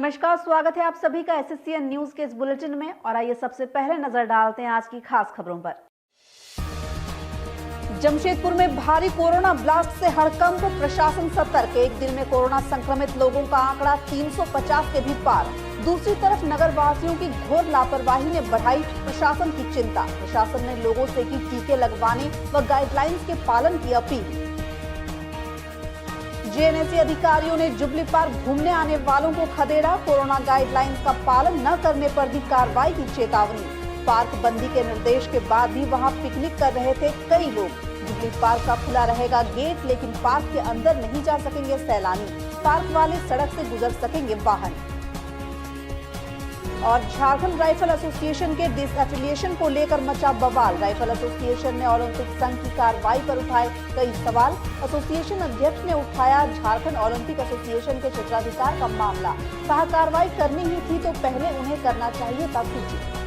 नमस्कार, स्वागत है आप सभी का एसएससीएन न्यूज के इस बुलेटिन में। और आइए सबसे पहले नजर डालते हैं आज की खास खबरों पर। जमशेदपुर में भारी कोरोना ब्लास्ट से हड़कंप, प्रशासन सतर्क। एक दिन में कोरोना संक्रमित लोगों का आंकड़ा 350 के भी पार। दूसरी तरफ नगर वासियों की घोर लापरवाही ने बढ़ाई प्रशासन की चिंता। प्रशासन ने लोगों से की टीके लगवाने व गाइडलाइंस के पालन की अपील। जेएनएससी अधिकारियों ने जुबली पार्क घूमने आने वालों को खदेड़ा। कोरोना गाइडलाइंस का पालन न करने पर दी कार्रवाई की चेतावनी। पार्क बंदी के निर्देश के बाद भी वहां पिकनिक कर रहे थे कई लोग। जुबली पार्क का खुला रहेगा गेट, लेकिन पार्क के अंदर नहीं जा सकेंगे सैलानी। पार्क वाले सड़क से गुजर सकेंगे वाहन। और झारखंड राइफल एसोसिएशन के डिसएफिलिएशन को लेकर मचा बवाल। राइफल एसोसिएशन ने ओलंपिक संघ की कार्रवाई पर उठाए कई सवाल। एसोसिएशन अध्यक्ष ने उठाया झारखंड ओलंपिक एसोसिएशन के क्षेत्राधिकार का मामला। कहा कार्रवाई करनी ही थी तो पहले उन्हें करना चाहिए था सूचित।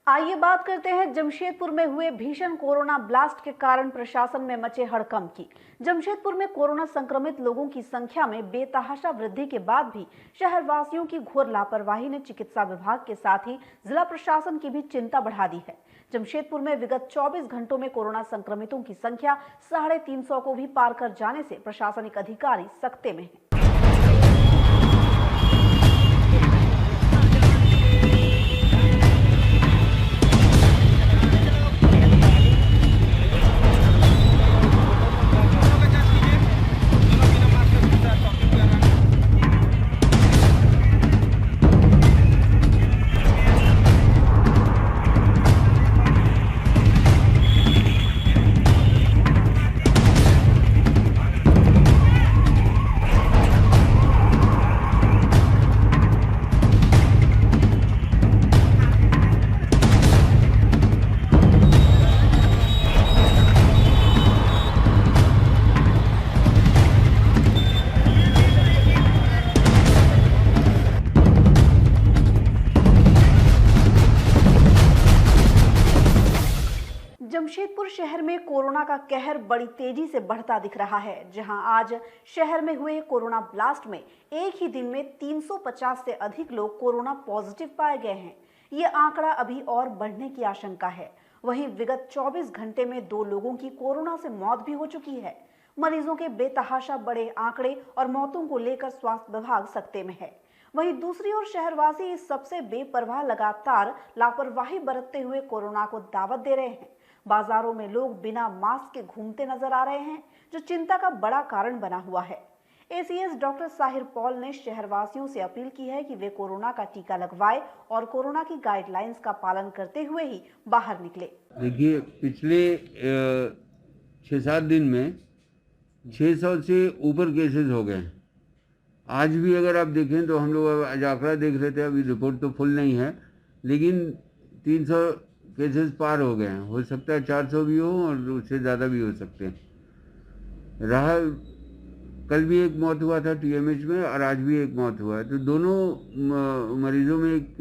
आइए बात करते हैं जमशेदपुर में हुए भीषण कोरोना ब्लास्ट के कारण प्रशासन में मचे हड़कंप की। जमशेदपुर में कोरोना संक्रमित लोगों की संख्या में बेतहाशा वृद्धि के बाद भी शहरवासियों की घोर लापरवाही ने चिकित्सा विभाग के साथ ही जिला प्रशासन की भी चिंता बढ़ा दी है। जमशेदपुर में विगत 24 घंटों में कोरोना संक्रमितों की संख्या 350 को भी पार कर जाने से प्रशासनिक अधिकारी सकते में हैं। जमशेदपुर शहर में कोरोना का कहर बड़ी तेजी से बढ़ता दिख रहा है। जहां आज शहर में हुए कोरोना ब्लास्ट में एक ही दिन में 350 से अधिक लोग कोरोना पॉजिटिव पाए गए हैं। ये आंकड़ा अभी और बढ़ने की आशंका है। वहीं विगत 24 घंटे में 2 लोगों की कोरोना से मौत भी हो चुकी है। मरीजों के बेतहाशा बड़े आंकड़े और मौतों को लेकर स्वास्थ्य विभाग सकते में है। वहीं दूसरी ओर शहरवासी इस सबसे बेपरवाह लगातार लापरवाही बरतते हुए कोरोना को दावत दे रहे हैं। बाजारों में लोग बिना मास्क के घूमते नजर आ रहे हैं, जो चिंता का बड़ा कारण बना हुआ है। एसीएस डॉक्टर साहिर पॉल ने शहरवासियों से अपील की है कि वे कोरोना का टीका लगवाएं और कोरोना की गाइडलाइंस का पालन करते हुए ही बाहर निकले। देखिए, पिछले 6-7 दिन में 600 से ऊपर केसेस हो गए। आज भी अगर आप देखें तो हम लोग आज आंकड़ा देख रहे थे, अभी रिपोर्ट तो फुल नहीं है, लेकिन 300 केसेस पार हो गए हैं। हो सकता है 400 भी हो और उससे ज़्यादा भी हो सकते हैं। रहा कल भी एक मौत हुआ था टीएमएच में और आज भी एक मौत हुआ है। तो दोनों मरीजों में एक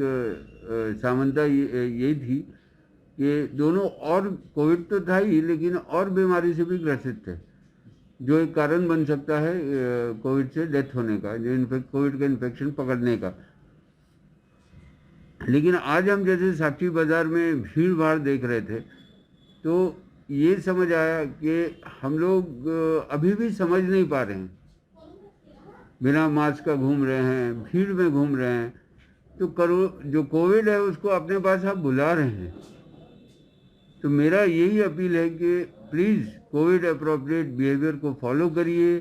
समानता यही थी कि दोनों और कोविड तो था ही, लेकिन और बीमारी से भी ग्रसित थे, जो एक कारण बन सकता है कोविड से डेथ होने का, जो कोविड का इन्फेक्शन पकड़ने का। लेकिन आज हम जैसे साक्षी बाजार में भीड़ भाड़ देख रहे थे तो ये समझ आया कि हम लोग अभी भी समझ नहीं पा रहे हैं। बिना मास्क का घूम रहे हैं, भीड़ में घूम रहे हैं। तो जो कोविड है उसको अपने पास आप बुला रहे हैं। तो मेरा यही अपील है कि प्लीज़ कोविड अप्रोप्रिएट बिहेवियर को फॉलो करिए।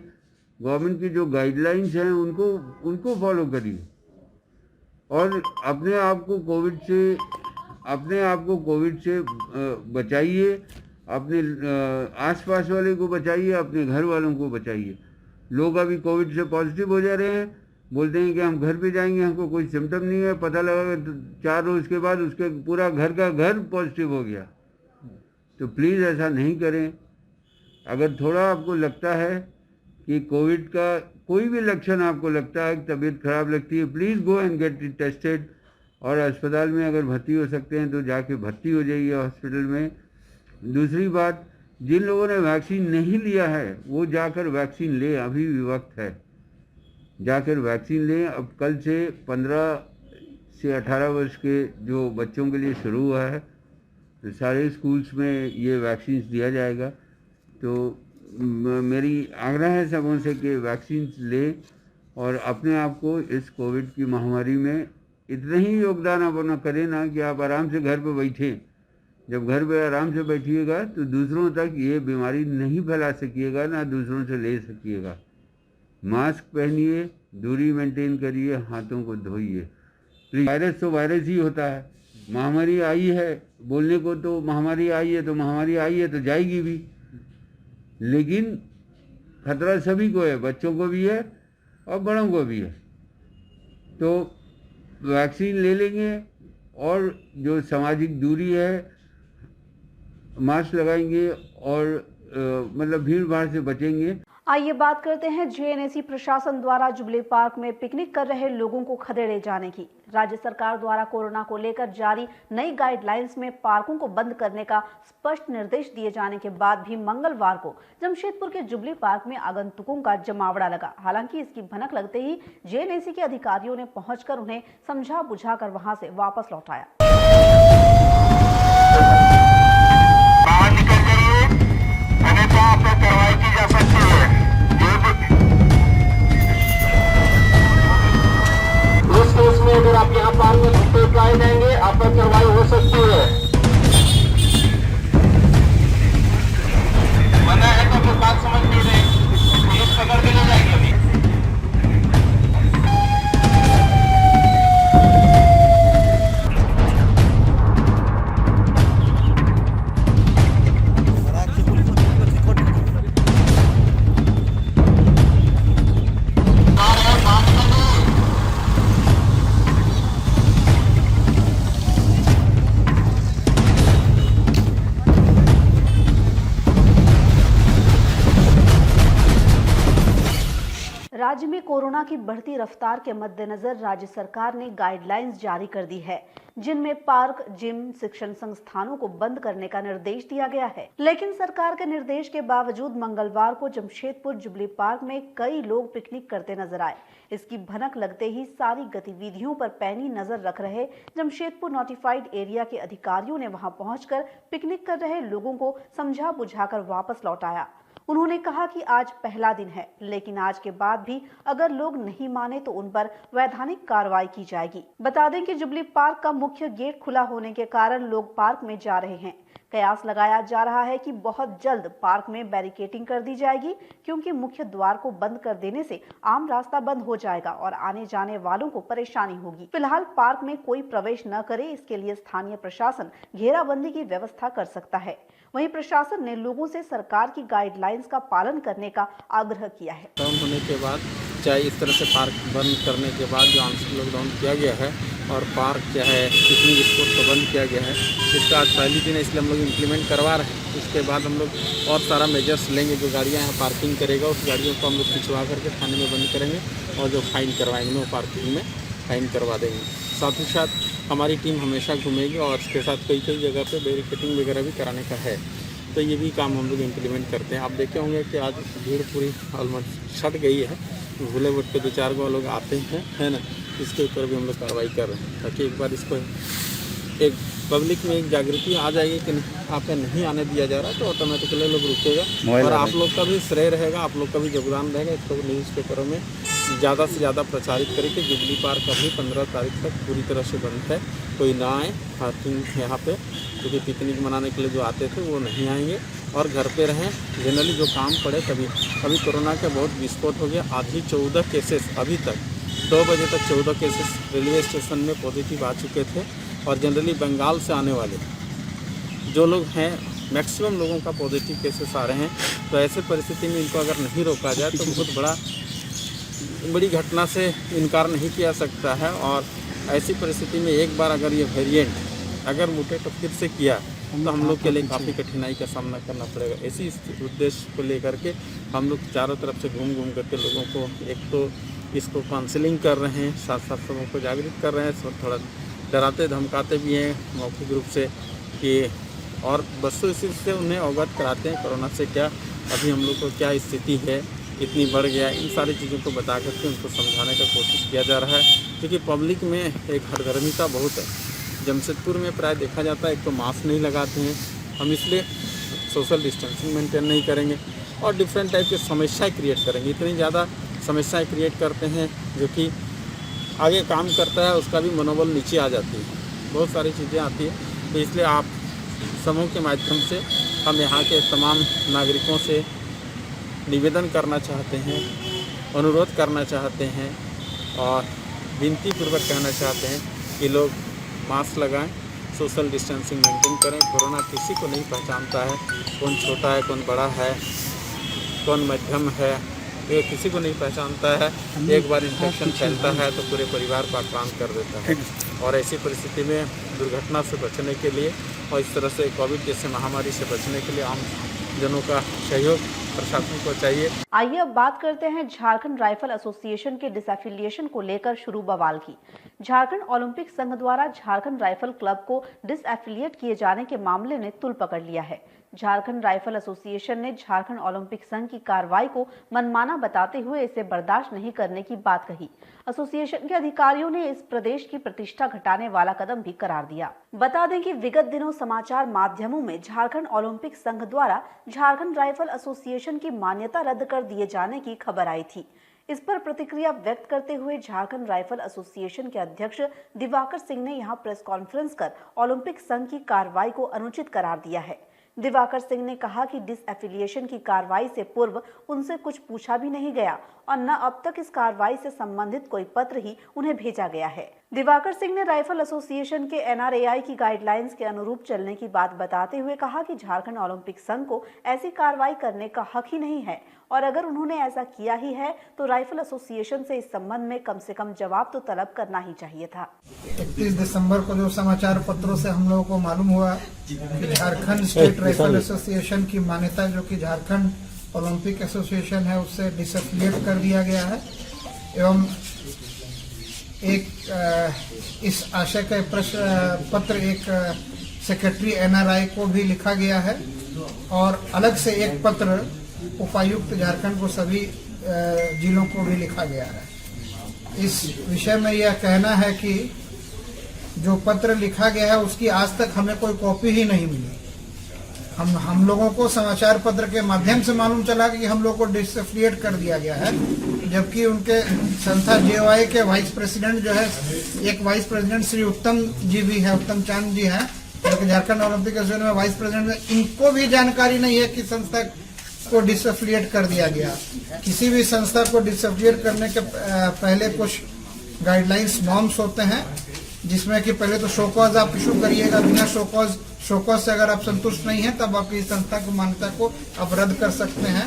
गवर्नमेंट की जो गाइडलाइंस हैं उनको फॉलो करिए और अपने आप को कोविड से बचाइए। अपने आसपास वाले को बचाइए, अपने घर वालों को बचाइए। लोग अभी कोविड से पॉजिटिव हो जा रहे हैं, बोलते हैं कि हम घर पे जाएंगे, हमको कोई सिम्टम नहीं है। पता लगा 4 रोज़ के बाद उसके पूरा घर का घर पॉजिटिव हो गया। तो प्लीज़ ऐसा नहीं करें। अगर थोड़ा आपको लगता है कि कोविड का कोई भी लक्षण आपको लगता है, तबीयत खराब लगती है, please go and get it tested. और अस्पताल में अगर भर्ती हो सकते हैं तो जाके भर्ती हो जाइए हॉस्पिटल में। दूसरी बात, जिन लोगों ने वैक्सीन नहीं लिया है वो जाकर वैक्सीन ले, अभी भी वक्त है। जाकर वैक्सीन लें। अब कल से 15 से 18 वर्ष के जो बच्चों के लिए शुरू हुआ है, तो सारे स्कूल्स में ये वैक्सीन दिया जाएगा। तो मेरी आग्रह है सबों से कि वैक्सीन लें और अपने आप को इस कोविड की महामारी में इतना ही योगदान अपना करें ना कि आप आराम से घर पर बैठें। जब घर पे आराम से बैठिएगा तो दूसरों तक ये बीमारी नहीं फैला सकिएगा, ना दूसरों से ले सकिएगा। मास्क पहनिए, दूरी मेंटेन करिए, हाथों को धोइए। वायरस तो वायरस ही होता है। महामारी आई है, बोलने को तो महामारी आई है तो जाएगी भी, लेकिन खतरा सभी को है, बच्चों को भी है और बड़ों को भी है। तो वैक्सीन ले लेंगे और जो सामाजिक दूरी है, मास्क लगाएंगे और मतलब भीड़ भाड़ से बचेंगे। आइए बात करते हैं जेएनएसी प्रशासन द्वारा जुबली पार्क में पिकनिक कर रहे लोगों को खदेड़े जाने की। राज्य सरकार द्वारा कोरोना को लेकर जारी नई गाइडलाइंस में पार्कों को बंद करने का स्पष्ट निर्देश दिए जाने के बाद भी मंगलवार को जमशेदपुर के जुबली पार्क में आगंतुकों का जमावड़ा लगा। हालांकि इसकी भनक लगते ही जेएनएसी के अधिकारियों ने पहुंचकर उन्हें समझा बुझाकर वहां से वापस लौटाया। कार्रवाई की जा सकती है। इस केस में अगर आप यहाँ पार्क में घुसते पाए जाएंगे, आप पर कार्रवाई हो सकती है। मना है तो फिर बात समझ लीजिए, पुलिस पकड़ के ले जाएगी अभी। राज्य में कोरोना की बढ़ती रफ्तार के मद्देनजर राज्य सरकार ने गाइडलाइंस जारी कर दी है, जिनमें पार्क, जिम, शिक्षण संस्थानों को बंद करने का निर्देश दिया गया है। लेकिन सरकार के निर्देश के बावजूद मंगलवार को जमशेदपुर जुबली पार्क में कई लोग पिकनिक करते नजर आए। इसकी भनक लगते ही सारी गतिविधियों पर पैनी नजर रख रहे जमशेदपुर नोटिफाइड एरिया के अधिकारियों ने वहां पहुंचकर पिकनिक कर रहे लोगों को समझा बुझाकर वापस लौटाया। उन्होंने कहा कि आज पहला दिन है, लेकिन आज के बाद भी अगर लोग नहीं माने तो उन पर वैधानिक कार्रवाई की जाएगी। बता दें कि जुबली पार्क का मुख्य गेट खुला होने के कारण लोग पार्क में जा रहे हैं। कयास लगाया जा रहा है कि बहुत जल्द पार्क में बैरिकेडिंग कर दी जाएगी, क्योंकि मुख्य द्वार को बंद कर देने से आम रास्ता बंद हो जाएगा और आने जाने वालों को परेशानी होगी। फिलहाल पार्क में कोई प्रवेश न करे, इसके लिए स्थानीय प्रशासन घेराबंदी की व्यवस्था कर सकता है। वहीं प्रशासन ने लोगों से सरकार की गाइडलाइंस का पालन करने का आग्रह किया है। लॉकडाउन होने के बाद, चाहे इस तरह से पार्क बंद करने के बाद जो आंशिक लॉकडाउन किया गया है और पार्क क्या है पिकनिक स्पॉट को बंद किया गया है, इसका आज पहली दिन है, इसलिए हम लोग इम्प्लीमेंट करवा रहे हैं। इसके बाद हम लोग और सारा मेजर्स लेंगे। जो गाड़ियाँ यहाँ पार्किंग करेगा उस गाड़ियों को हम लोग खिंचवा करके थाने में बंद करेंगे और जो फाइन करवाएंगे नो पार्किंग में फाइन करवा देंगे। साथ ही साथ हमारी टीम हमेशा घूमेगी और इसके साथ कई जगह पे बैरिकेडिंग वगैरह भी कराने का है, तो ये भी काम हम लोग इम्प्लीमेंट करते हैं। आप देखे होंगे कि आज भीड़ पूरी ऑलमोस्ट छट गई है, भूले वोट पे 2-4 गो लोग आते हैं, है ना। इसके ऊपर भी हम लोग कार्रवाई कर रहे हैं ताकि एक बार इसको एक पब्लिक में एक जागृति आ जाएगी कि यहाँ पे नहीं आने दिया जा रहा, तो ऑटोमेटिकली लोग रुकेगा और आप लोग का भी श्रेय रहेगा, आप लोग का भी योगदान रहेगा। इसको न्यूज़पेपरों में ज़्यादा से ज़्यादा प्रचारित करें कि जुबली पार्क अभी 15 तारीख तक पूरी तरह से बंद है, कोई ना आए पार्किंग यहाँ पे, क्योंकि पिकनिक मनाने के लिए जो आते थे वो नहीं आएंगे और घर पे रहें। जनरली जो काम पड़े तभी। अभी कोरोना का बहुत विस्फोट हो गया, आधी 14 केसेस अभी तक 2 बजे तक 14 केसेस रेलवे स्टेशन में पॉजिटिव आ चुके थे और जनरली बंगाल से आने वाले जो लोग हैं मैक्सिमम लोगों का पॉजिटिव केसेस आ रहे हैं। तो ऐसे परिस्थिति में इनको अगर नहीं रोका जाए तो बहुत बड़ी घटना से इनकार नहीं किया सकता है। और ऐसी परिस्थिति में एक बार अगर ये वेरिएंट अगर मुटे तो फिर से किया तो हम लोग के लिए काफ़ी कठिनाई का सामना करना पड़ेगा। इसी उद्देश्य को लेकर के हम लोग चारों तरफ से घूम करके लोगों को एक तो इसको काउंसलिंग कर रहे हैं, साथ साथ लोगों को जागरूक कर रहे हैं, थोड़ा डराते धमकाते भी हैं मौखिक रूप से कि और वस्तु स्थिति से उन्हें अवगत कराते हैं कोरोना से क्या अभी हम लोग को क्या स्थिति है, इतनी बढ़ गया, इन सारी चीज़ों को बता करके उनको समझाने का कोशिश किया जा रहा है। क्योंकि पब्लिक में एक हरगर्मिता बहुत है। जमशेदपुर में प्राय देखा जाता है एक तो मास्क नहीं लगाते हैं, हम इसलिए सोशल डिस्टेंसिंग मेंटेन नहीं करेंगे और डिफरेंट टाइप की समस्याएं क्रिएट करेंगे। इतनी ज़्यादा समस्याएं क्रिएट करते हैं जो कि आगे काम करता है उसका भी मनोबल नीचे आ जाती है, बहुत सारी चीज़ें आती है। तो इसलिए आप समूह के माध्यम से हम यहाँ के तमाम नागरिकों से निवेदन करना चाहते हैं, अनुरोध करना चाहते हैं और विनती पूर्वक कहना चाहते हैं कि लोग मास्क लगाएं, सोशल डिस्टेंसिंग मेंटेन करें। कोरोना किसी को नहीं पहचानता है, कौन छोटा है, कौन बड़ा है, कौन मध्यम है, ये किसी को नहीं पहचानता है। एक बार इन्फेक्शन फैलता है तो पूरे परिवार को आक्रांत कर देता है और ऐसी परिस्थिति में दुर्घटना से बचने के लिए और इस तरह से कोविड जैसे महामारी से बचने के लिए आम जनों का सहयोग प्रशासन को चाहिए। आइए अब बात करते हैं झारखंड राइफल एसोसिएशन के डिसएफिलिएशन को लेकर शुरू बवाल की। झारखंड ओलंपिक संघ द्वारा झारखंड राइफल क्लब को डिसएफिलिएट किए जाने के मामले ने तुल पकड़ लिया है। झारखंड राइफल एसोसिएशन ने झारखंड ओलंपिक संघ की कार्रवाई को मनमाना बताते हुए इसे बर्दाश्त नहीं करने की बात कही। एसोसिएशन के अधिकारियों ने इस प्रदेश की प्रतिष्ठा घटाने वाला कदम भी करार दिया। बता दें कि विगत दिनों समाचार माध्यमों में झारखंड ओलंपिक संघ द्वारा झारखंड राइफल एसोसिएशन की मान्यता रद्द कर दिए जाने की खबर आई थी। इस पर प्रतिक्रिया व्यक्त करते हुए झारखंड राइफल एसोसिएशन के अध्यक्ष दिवाकर सिंह ने यहां प्रेस कॉन्फ्रेंस कर ओलंपिक संघ की कार्रवाई को अनुचित करार दिया है। दिवाकर सिंह ने कहा कि डिसएफिलिएशन की कार्रवाई से पूर्व उनसे कुछ पूछा भी नहीं गया और न अब तक इस कार्रवाई से संबंधित कोई पत्र ही उन्हें भेजा गया है। दिवाकर सिंह ने राइफल एसोसिएशन के एनआरएआई की गाइडलाइंस के अनुरूप चलने की बात बताते हुए कहा कि झारखंड ओलंपिक संघ को ऐसी कार्रवाई करने का हक ही नहीं है और अगर उन्होंने ऐसा किया ही है तो राइफल एसोसिएशन से इस संबंध में कम से कम जवाब तो तलब करना ही चाहिए था। 31 दिसंबर को जो समाचार पत्रों से हम लोगों को मालूम हुआ कि झारखंड स्टेट राइफल एसोसिएशन की मान्यता जो कि झारखंड ओलंपिक एसोसिएशन है उससे डिसएफिलिएट कर दिया गया है एवं एक इस आशय का पत्र एक सेक्रेटरी एनआरआई को भी लिखा गया है और अलग से एक पत्र उपायुक्त झारखंड को सभी जिलों को भी लिखा गया है। इस विषय में यह कहना है कि जो पत्र लिखा गया है उसकी आज तक हमें कोई कॉपी ही नहीं मिली। हम लोगों को समाचार पत्र के माध्यम से मालूम चला कि हम लोग को डिसएफिलिएट कर दिया गया है, जबकि उनके संस्था जेओआई के वाइस प्रेसिडेंट जो है, एक वाइस प्रेसिडेंट श्री उत्तम जी भी है, उत्तम चांद जी हैं, जो झारखंड ओलंपिक एसोसिएशन में वाइस प्रेसिडेंट है, इनको भी जानकारी नहीं है कि संस्था को डिसएफिलिएट कर दिया गया। किसी भी संस्था को डिसएफिलिएट करने के पहले कुछ गाइडलाइंस नॉर्म्स होते हैं जिसमें कि पहले तो शोकॉज आप इशू करिएगा, बिना शोकॉज से अगर आप संतुष्ट नहीं हैं तब आप इस संस्था की मान्यता को आप रद्द कर सकते हैं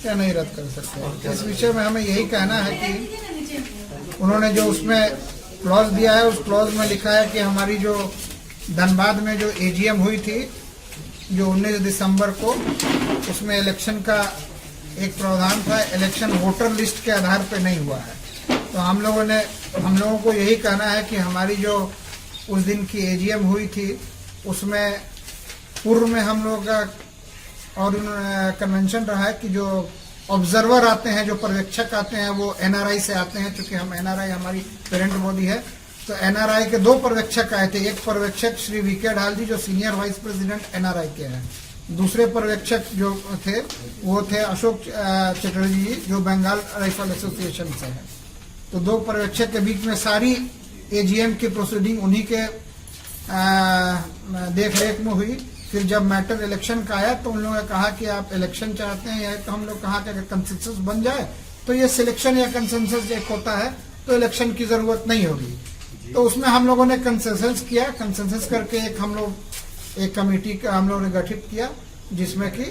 या नहीं रद्द कर सकते हैं। इस विषय में हमें यही कहना है कि उन्होंने जो उसमें क्लॉज दिया है उस क्लॉज में लिखा है कि हमारी जो धनबाद में जो एजीएम हुई थी जो 19 दिसंबर को, उसमें इलेक्शन का एक प्रावधान था, इलेक्शन वोटर लिस्ट के आधार पर नहीं हुआ है। तो हम लोगों को यही कहना है कि हमारी जो उस दिन की एजीएम हुई थी उसमें पूर्व में हम लोग का और कन्वेंशन रहा है कि जो ऑब्जर्वर आते हैं, जो पर्यवेक्षक आते हैं वो एनआरआई से आते हैं। चूंकि हम एनआरआई हमारी पेरेंट बॉडी है तो एनआरआई के 2 पर्यवेक्षक आए थे। एक पर्यवेक्षक श्री वीके ढाल जी जो सीनियर वाइस प्रेसिडेंट एनआरआई के हैं, दूसरे पर्यवेक्षक जो थे वो थे अशोक चटर्जी जी जो बंगाल राइफल एसोसिएशन से है। तो 2 पर्यवेक्षक के बीच में सारी एजीएम की प्रोसीडिंग उन्हीं के देख रेख में हुई। फिर जब मैटर इलेक्शन का आया तो उन लोगों ने कहा कि आप इलेक्शन चाहते हैं, या तो हम लोग कहा कि अगर कंसेंसस बन जाए तो ये सिलेक्शन या कंसेंसस एक होता है तो इलेक्शन की जरूरत नहीं होगी। तो उसमें हम लोगों ने कंसेंसस किया, कंसेंसस करके एक कमेटी का हम लोगों ने गठित किया जिसमें कि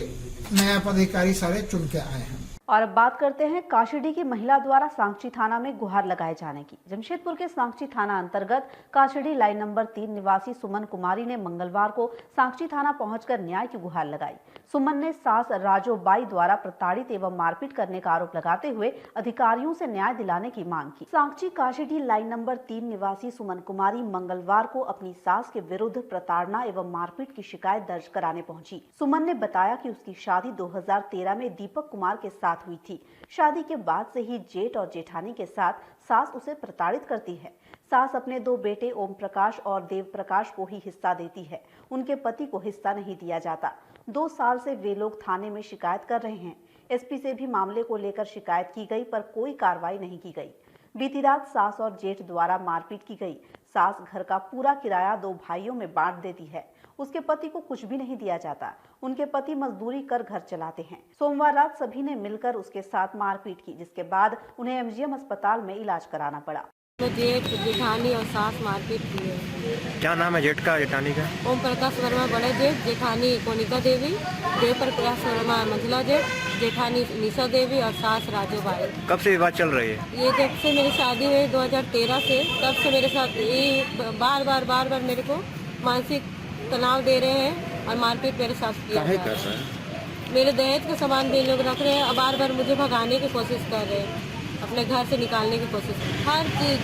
नया पदाधिकारी सारे चुन के आए हैं। और अब बात करते हैं काशीडीह की महिला द्वारा सांची थाना में गुहार लगाए जाने की। जमशेदपुर के सांची थाना अंतर्गत काशीडीह लाइन नंबर 3 निवासी सुमन कुमारी ने मंगलवार को सांची थाना पहुंचकर न्याय की गुहार लगाई। सुमन ने सास राजोबाई द्वारा प्रताड़ित एवं मारपीट करने का आरोप लगाते हुए अधिकारियों से न्याय दिलाने की मांग की। सांची काशीडीह लाइन नंबर 3 निवासी सुमन कुमारी मंगलवार को अपनी सास के विरुद्ध प्रताड़ना एवं मारपीट की शिकायत दर्ज कराने पहुंची। सुमन ने बताया कि उसकी शादी 2013 में दीपक कुमार के साथ साथ हुई थी। शादी के बाद से ही जेठ और जेठानी के साथ सास उसे प्रताड़ित करती है। सास अपने 2 बेटे ओम प्रकाश और देव प्रकाश को ही हिस्सा देती है, उनके पति को हिस्सा नहीं दिया जाता। 2 साल से वे लोग थाने में शिकायत कर रहे हैं। एसपी से भी मामले को लेकर शिकायत की गई पर कोई कार्रवाई नहीं की गई। बीती रात सास और जेठ द्वारा मारपीट की गई। सास घर का पूरा किराया 2 भाइयों में बांट देती है। उसके पति को कुछ भी नहीं दिया जाता। उनके पति मजदूरी कर घर चलाते हैं। सोमवार रात सभी ने मिलकर उसके साथ मारपीट की, जिसके बाद उन्हें एमजीएम अस्पताल में इलाज कराना पड़ा। जेठ जेठानी और सास मारपीट की है। क्या नाम है जेठ का जेठानी का? ओम प्रकाश वर्मा बड़े जेठ, जेठानी कोनिका देवी, देव प्रकाश वर्मा मंझला जेठ, जेठानी निशा देवी और सास राजू बाई। कब से विवाद चल रही है? ये जब से मेरी शादी हुई 2013 से, तब से मेरे साथ ये बार बार मेरे को मानसिक तनाव दे रहे हैं और मारपीट मेरे साथ किया जा रहा है। मेरे दहेज का सामान भी लोग रख रहे हैं और बार मुझे भगाने की कोशिश कर रहे हैं, अपने घर से निकालने की कोशिश। हर चीज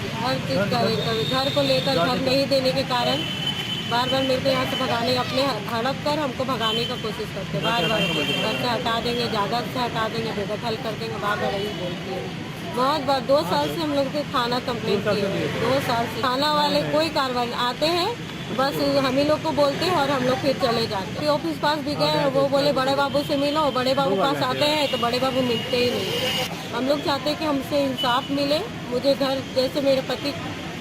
कभी घर को लेकर घर नहीं देने के कारण बार मेरे को यहाँ से भगाने, अपने हड़प कर हमको भगाने का कोशिश करते हैं। बार घर से हटा देंगे, जायदाद से हटा देंगे, बेदखल कर देंगे, बार यही बोलती है। बहुत बार 2 साल से हम लोग के थाना कंप्लेंट किए, 2 साल से थाना वाले कोई कार्रवाई आते हैं, बस हम ही लोग को बोलते हैं और हम लोग फिर चले जाते हैं। ऑफिस पास भी गए, वो बोले बड़े बाबू से मिलो, बड़े बाबू पास आते हैं तो बड़े बाबू मिलते ही नहीं। हम लोग चाहते हैं कि हमसे इंसाफ मिले, मुझे घर जैसे मेरे पति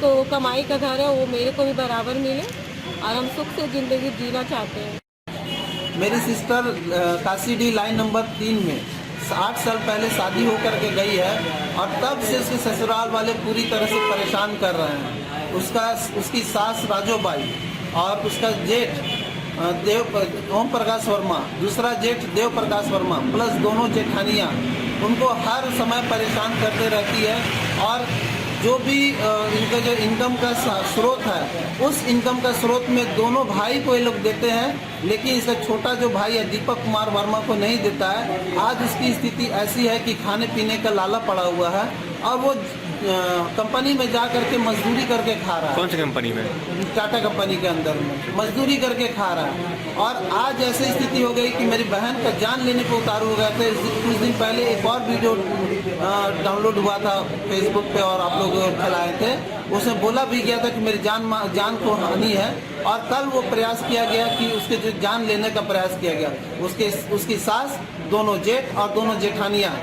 को कमाई का घर है वो मेरे को भी बराबर मिले और हम सुख से जिंदगी जीना चाहते हैं। मेरी सिस्टर काशीडी लाइन नंबर 3 में 8 साल पहले शादी होकर के गई है और तब से उसके ससुराल वाले पूरी तरह से परेशान कर रहे हैं। उसकी सास राजूबाई और उसका जेठ ओम प्रकाश वर्मा, दूसरा जेठ देव प्रकाश वर्मा प्लस दोनों जेठानियाँ उनको हर समय परेशान करते रहती है और जो भी इनका जो इनकम का स्रोत है उस इनकम का स्रोत में दोनों भाई को ये लोग देते हैं, लेकिन इसका छोटा जो भाई है दीपक कुमार वर्मा को नहीं देता है। आज उसकी स्थिति ऐसी है कि खाने पीने का लाला पड़ा हुआ है और वो कंपनी में जा करके मजदूरी करके खा रहा है। कौन सी कंपनी में? टाटा कंपनी के अंदर में मजदूरी करके खा रहा है। और आज ऐसी स्थिति हो गई कि मेरी बहन का जान लेने पे उतारू हो गए थे। कुछ दिन पहले एक और वीडियो डाउनलोड हुआ था फेसबुक पे और आप लोग फैलाए थे, उसमें बोला भी गया था कि मेरी जान को हानि है और कल वो प्रयास किया गया कि उसके जो जान लेने का प्रयास किया गया। उसकी सास, दोनों जेठ और दोनों जेठानियाँ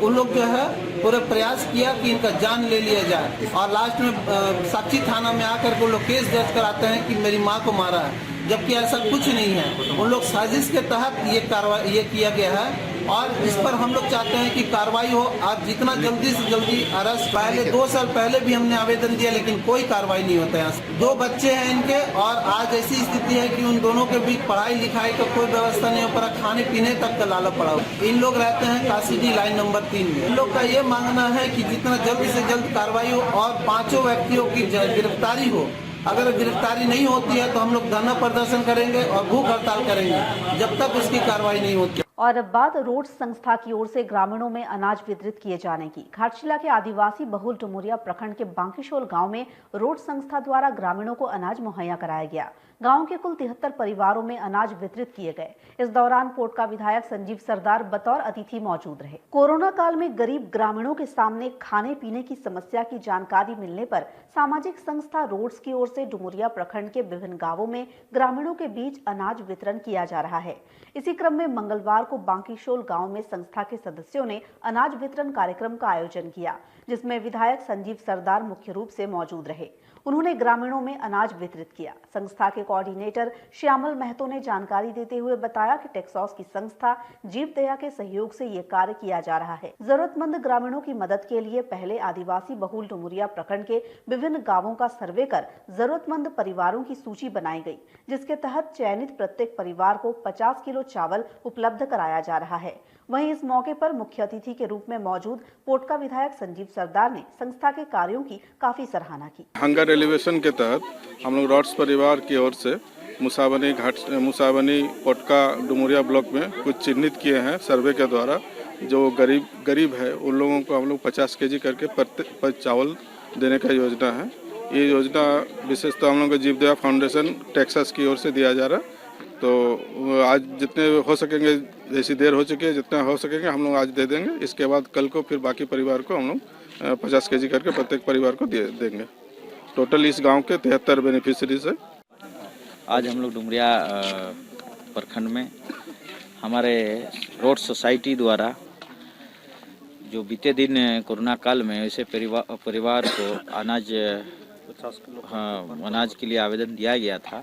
उन लोग जो है पूरे प्रयास किया कि इनका जान ले लिया जाए और लास्ट में साक्षी थाना में आकर के वो लोग केस दर्ज कराते हैं कि मेरी माँ को मारा है, जबकि ऐसा कुछ नहीं है। उन लोग साजिश के तहत ये किया गया है और इस पर हम लोग चाहते हैं कि कार्रवाई हो और जितना जल्दी से जल्दी अरेस्ट। पहले 2 साल पहले भी हमने आवेदन दिया लेकिन कोई कार्रवाई नहीं होता है। 2 बच्चे हैं इनके और आज ऐसी स्थिति है कि उन दोनों के बीच पढ़ाई लिखाई का कोई व्यवस्था नहीं हो पा रहा, खाने पीने तक का लाला पड़ा हुआ। इन लोग रहते हैं काशीडी लाइन नंबर 3 में। इन लोग का ये मांगना है कि जितना जल्द से जल्द कार्रवाई हो और 5 व्यक्तियों की गिरफ्तारी हो। अगर गिरफ्तारी नहीं होती है तो हम लोग धरना प्रदर्शन करेंगे और भूख हड़ताल करेंगे जब तक उसकी कार्रवाई नहीं होती। और अब बात रोड संस्था की ओर से ग्रामीणों में अनाज वितरित किए जाने की। घाटशिला के आदिवासी बहुल डुमरिया प्रखंड के बांकीशोल गांव में रोड संस्था द्वारा ग्रामीणों को अनाज मुहैया कराया गया। गांव के कुल 73 परिवारों में अनाज वितरित किए गए। इस दौरान पोटका विधायक संजीव सरदार बतौर अतिथि मौजूद रहे। कोरोना काल में गरीब ग्रामीणों के सामने खाने पीने की समस्या की जानकारी मिलने पर सामाजिक संस्था रोड्स की ओर से डुमरिया प्रखंड के विभिन्न गाँवों में ग्रामीणों के बीच अनाज वितरण किया जा रहा है। इसी क्रम में मंगलवार को बांकीशोल गांव में संस्था के सदस्यों ने अनाज वितरण कार्यक्रम का आयोजन किया, जिसमें विधायक संजीव सरदार मुख्य रूप से मौजूद रहे। उन्होंने ग्रामीणों में अनाज वितरित किया। संस्था के कोऑर्डिनेटर श्यामल महतो ने जानकारी देते हुए बताया कि टेक्सॉस की संस्था जीव दया के सहयोग से ये कार्य किया जा रहा है। जरूरतमंद ग्रामीणों की मदद के लिए पहले आदिवासी बहुल डुमरिया प्रखंड के विभिन्न गांवों का सर्वे कर जरूरतमंद परिवारों की सूची बनाई गई, जिसके तहत चयनित प्रत्येक परिवार को 50 किलो चावल उपलब्ध कराया जा रहा है। वहीं इस मौके पर मुख्य अतिथि के रूप में मौजूद पोटका विधायक संजीव सरदार ने संस्था के कार्यों की काफी सराहना की। हंगर एलिवेशन के तहत हम लोग रॉड्स परिवार की ओर से मुसाबनी पोटका डुमरिया ब्लॉक में कुछ चिन्हित किए हैं सर्वे के द्वारा। जो गरीब है उन लोगों को हम लोग 50 केजी करके पर चावल देने का योजना है। ये योजना विशेषतः हम लोग को जीव दया फाउंडेशन टेक्सास की ओर से दिया जा रहा है। तो आज जितने हो सकेंगे, जैसी देर हो चुकी है, जितना हो सकेंगे हम लोग आज दे देंगे। इसके बाद कल को फिर बाकी परिवार को हम लोग 50 केजी करके प्रत्येक परिवार को दे देंगे। टोटल इस गांव के 73 बेनिफिशरीज है। आज हम लोग डुमरिया प्रखंड में हमारे रोड सोसाइटी द्वारा जो बीते दिन कोरोना काल में ऐसे परिवार को अनाज 50 किलो अनाज के लिए आवेदन दिया गया था,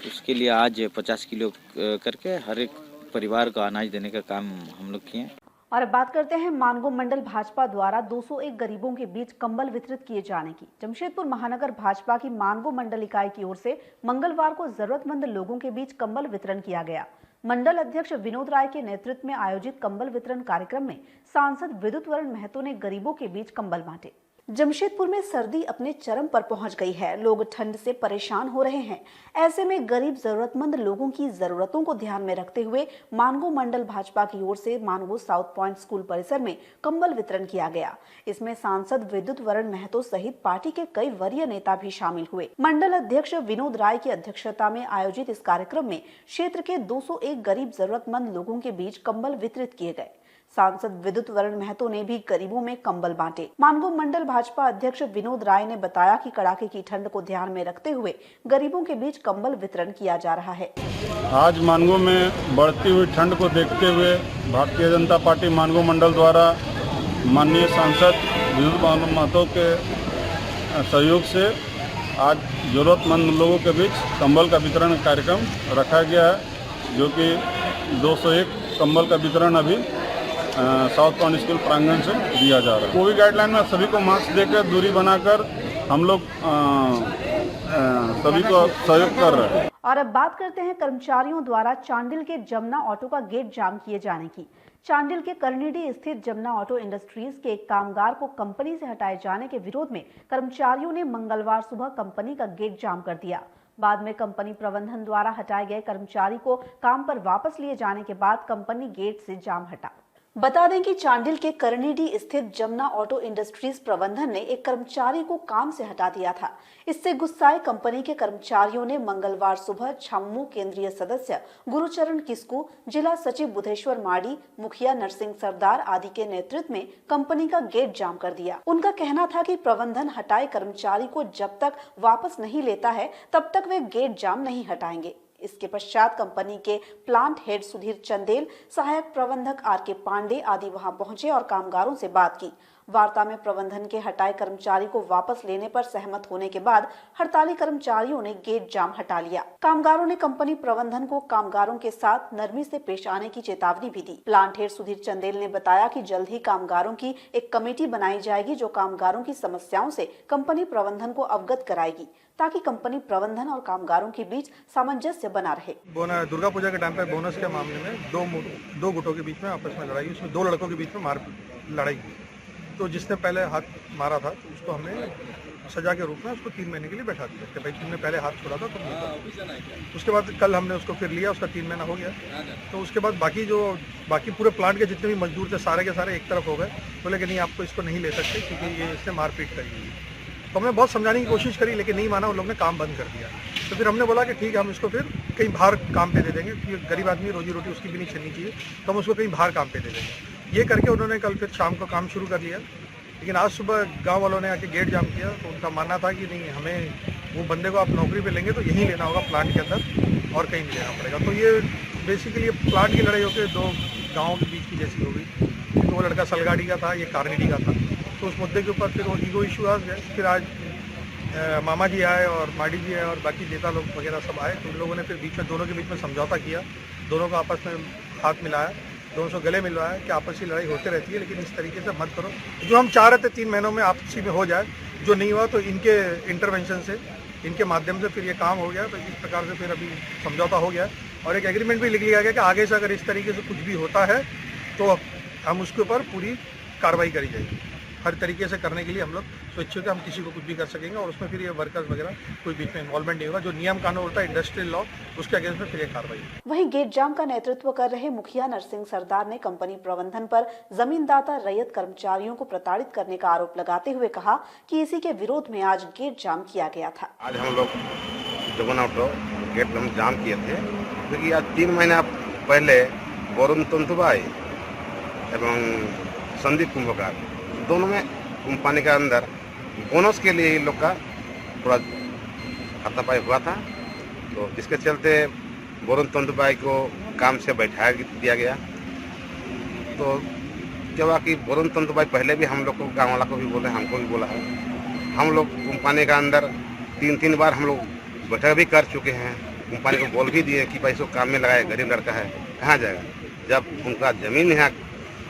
उसके लिए आज 50 किलो करके हर एक परिवार को अनाज देने का काम हम लोग किए। और अब बात करते हैं मानगो मंडल भाजपा द्वारा 201 गरीबों के बीच कंबल वितरित किए जाने की। जमशेदपुर महानगर भाजपा की मानगो मंडल इकाई की ओर से मंगलवार को जरूरतमंद लोगों के बीच कंबल वितरण किया गया। मंडल अध्यक्ष विनोद राय के नेतृत्व में आयोजित कंबल वितरण कार्यक्रम में सांसद विद्युत वरण महतो ने गरीबों के बीच कंबल बांटे। जमशेदपुर में सर्दी अपने चरम पर पहुंच गई है। लोग ठंड से परेशान हो रहे हैं। ऐसे में गरीब जरूरतमंद लोगों की जरूरतों को ध्यान में रखते हुए मानगो मंडल भाजपा की ओर से मानगो साउथ पॉइंट स्कूल परिसर में कंबल वितरण किया गया। इसमें सांसद विद्युत वरण महतो सहित पार्टी के कई वरीय नेता भी शामिल हुए। मंडल अध्यक्ष विनोद राय की अध्यक्षता में आयोजित इस कार्यक्रम में क्षेत्र के 201 गरीब जरूरतमंद लोगों के बीच कंबल वितरित किए गए। सांसद विद्युत वरण महतो ने भी गरीबों में कंबल बांटे। मानगो मंडल भाजपा अध्यक्ष विनोद राय ने बताया कि कड़ाके की ठंड को ध्यान में रखते हुए गरीबों के बीच कंबल वितरण किया जा रहा है। आज मानगो में बढ़ती हुई ठंड को देखते हुए भारतीय जनता पार्टी मानगो मंडल द्वारा माननीय सांसद विद्युत वरण महतो के सहयोग से आज जरूरतमंद लोगों के बीच कंबल का वितरण कार्यक्रम रखा गया है, जो कि 201 कंबल का वितरण अभी साउथ पॉइंट स्कूल प्रांगण से दिया जा रहा है। कोविड गाइडलाइन में सभी को मास्क देकर दूरी बनाकर हम लोग सभी को सहयोग कर रहे हैं। और अब बात करते हैं कर्मचारियों द्वारा चांडिल के जमुना ऑटो का गेट जाम किए जाने की। चांडिल के करनीडी स्थित जमुना ऑटो इंडस्ट्रीज के एक कामगार को कंपनी से हटाए जाने के विरोध में कर्मचारियों ने मंगलवार सुबह कंपनी का गेट जाम कर दिया। बाद में कंपनी प्रबंधन द्वारा हटाए गए कर्मचारी को काम पर वापस लिए जाने के बाद कंपनी गेट से जाम हटा। बता दें कि चांडिल के करनीडी स्थित जमुना ऑटो इंडस्ट्रीज प्रबंधन ने एक कर्मचारी को काम से हटा दिया था। इससे गुस्साए कंपनी के कर्मचारियों ने मंगलवार सुबह छम्मू केंद्रीय सदस्य गुरुचरण किस्कू, जिला सचिव बुधेश्वर माड़ी, मुखिया नरसिंह सरदार आदि के नेतृत्व में कंपनी का गेट जाम कर दिया। उनका कहना था कि प्रबंधन हटाए कर्मचारी को जब तक वापस नहीं लेता है तब तक वे गेट जाम नहीं हटाएंगे। इसके पश्चात कंपनी के प्लांट हेड सुधीर चंदेल, सहायक प्रबंधक आर.के. पांडे आदि वहां पहुंचे और कामगारों से बात की। वार्ता में प्रबंधन के हटाए कर्मचारी को वापस लेने पर सहमत होने के बाद हड़ताली कर्मचारियों ने गेट जाम हटा लिया। कामगारों ने कंपनी प्रबंधन को कामगारों के साथ नरमी से पेश आने की चेतावनी भी दी। प्लांट हेड सुधीर चंदेल ने बताया कि जल्द ही कामगारों की एक कमेटी बनाई जाएगी जो कामगारों की समस्याओं से कंपनी प्रबंधन को अवगत कराएगी, ताकि कंपनी प्रबंधन और कामगारों के बीच सामंजस्य बना रहे। दुर्गा पूजा के टाइम पे बोनस के मामले में दो गुटों के बीच में आपस में लड़ाई, उसमें 2 लड़कों के बीच में लड़ाई हुई। तो जिसने पहले हाथ मारा था तो उसको हमने सजा के रूप में उसको 3 महीने के लिए बैठा दिया कि भाई तुमने पहले हाथ छोड़ा था तुम। उसके बाद कल हमने उसको फिर लिया, उसका 3 महीना हो गया। तो उसके बाद बाकी पूरे प्लांट के जितने भी मजदूर थे सारे के सारे एक तरफ हो गए। बोले कि नहीं, आपको इसको नहीं ले सकते क्योंकि ये इसने मारपीट करी। तो हमने बहुत समझाने की कोशिश करी लेकिन नहीं माना, उन लोगों ने काम बंद कर दिया। तो फिर हमने बोला कि ठीक है, हम इसको फिर कहीं बाहर काम पे दे देंगे क्योंकि गरीब आदमी रोजी रोटी उसकी भी नहीं छीननी चाहिए, तो हम उसको कहीं बाहर काम पे दे देंगे। ये करके उन्होंने कल फिर शाम को काम शुरू कर लिया। लेकिन आज सुबह गांव वालों ने आके गेट जाम किया। तो उनका मानना था कि नहीं, हमें वो बंदे को आप नौकरी पे लेंगे तो यहीं लेना होगा प्लांट के अंदर और कहीं नहीं लेना पड़ेगा। तो ये बेसिकली प्लांट की लड़ाई होकर 2 गाँव के बीच की जैसी हो गई। तो वो लड़का सलगाड़ी का था, ये कारनीडी का था। तो उस मुद्दे के ऊपर फिर वो ईगो इशू आ गए। फिर आज मामा जी आए और माड़ी जी आए और बाकी नेता लोग वगैरह सब आए। तो उन लोगों ने फिर दोनों के बीच में समझौता किया, दोनों को आपस में हाथ मिलाया, दोनों से गले मिलवाया कि आपसी लड़ाई होती रहती है लेकिन इस तरीके से मत करो। जो हम चाह रहे थे 3 महीनों में आपसी में हो जाए, जो नहीं हुआ तो इनके इंटरवेंशन से, इनके माध्यम से फिर ये काम हो गया। तो इस प्रकार से फिर अभी समझौता हो गया और एक एग्रीमेंट भी लिख लिया गया कि आगे से अगर इस तरीके से कुछ भी होता है तो हम उसके ऊपर पूरी कार्रवाई करी जाएगी। हर तरीके से करने के लिए हम लोग स्वैच्छिक हम किसी को कुछ भी कर सकेंगे और उसमें फिर ये वर्कर्स वगैरह कोई बीच में इन्वॉल्वमेंट नहीं होगा। जो नियम कानून होता है इंडस्ट्रियल लॉ, उसके अगेंस्ट में फिर ये कार्रवाई। वहीं गेट जाम का नेतृत्व कर रहे मुखिया नरसिंह सरदार ने कंपनी प्रबंधन पर जमींदाता रैयत कर्मचारियों को प्रताड़ित करने का आरोप लगाते हुए कहा कि इसी के विरोध में आज गेट जाम किया गया था। आज हम लोग जमुना ऑटो गेट जाम किए थे क्योंकि आज 3 महीना पहले वरुण तंतुबाई एवं संदीप कुंभकार दोनों में कंपनी के अंदर बोनस के लिए इन लोग का थोड़ा हाथापाई हुआ था। तो इसके चलते वरुण तंतुबाई को काम से बैठा दिया गया। तो क्या हुआ कि वरुण तंतुबाई पहले भी हम लोग को गाँव वाला को भी बोले, हमको भी बोला है। हम लोग कंपनी का अंदर 3 बार हम लोग बैठक भी कर चुके हैं। कंपनी को बोल भी दिए कि भाई इसको काम में लगाए, गरीब लड़का है कहाँ जाएगा। जब उनका ज़मीन यहाँ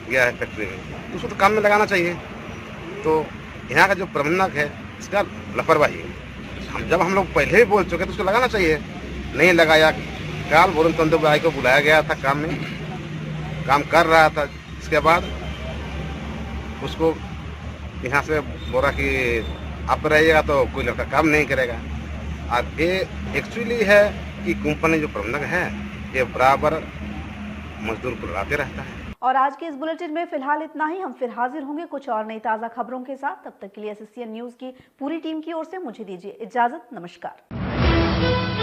गया है फैक्ट्री में तो उसको तो काम में लगाना चाहिए। तो यहाँ का जो प्रबंधक है इसका लापरवाही है। जब हम लोग पहले भी बोल चुके तो उसको लगाना चाहिए, नहीं लगाया। कल वरुण तंतुबाई को बुलाया गया था काम में, काम कर रहा था। इसके बाद उसको यहाँ से बोला कि आप रहिएगा तो कोई लड़का काम नहीं करेगा। और ये एक्चुअली है कि कंपनी जो प्रबंधक है ये बराबर मजदूर को लगाते रहता है। और आज के इस बुलेटिन में फिलहाल इतना ही। हम फिर हाजिर होंगे कुछ और नई ताज़ा खबरों के साथ। तब तक के लिए SSCN न्यूज़ की पूरी टीम की ओर से मुझे दीजिए इजाजत। नमस्कार।